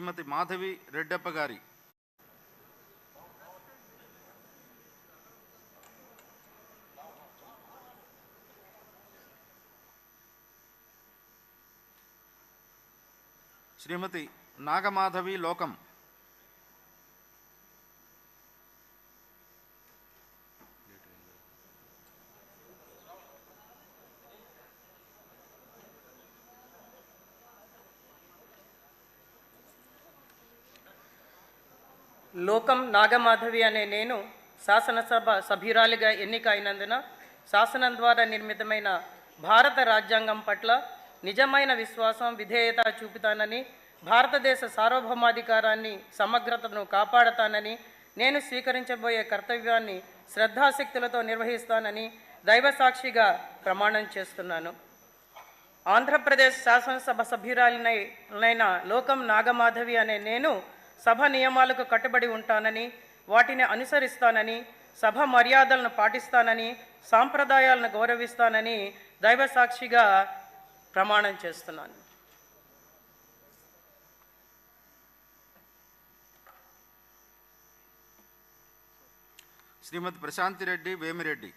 శ్రీమతి మాధవి రెడ్డప్ప గారి. శ్రీమతి నాగమాధవి లోకం. లోకం నాగమాధవి అనే నేను శాసనసభ సభ్యురాలిగా ఎన్నిక అయినందున శాసనం ద్వారా నిర్మితమైన భారత రాజ్యాంగం పట్ల నిజమైన విశ్వాసం విధేయత చూపుతానని, భారతదేశ సార్వభౌమాధికారాన్ని సమగ్రతను కాపాడతానని, నేను స్వీకరించబోయే కర్తవ్యాన్ని శ్రద్ధాశక్తులతో నిర్వహిస్తానని దైవసాక్షిగా ప్రమాణం చేస్తున్నాను. ఆంధ్రప్రదేశ్ శాసనసభ సభ్యురాలినైన లోకం నాగమాధవి అనే నేను సభ నియమాలకు కట్టుబడి ఉంటానని, వాటిని అనుసరిస్తానని, సభ మర్యాదలను పాటిస్తానని, సాంప్రదాయాలను గౌరవిస్తానని దైవసాక్షిగా ప్రమాణం చేస్తున్నాను. శ్రీమతి ప్రశాంతి రెడ్డి వేమిరెడ్డి.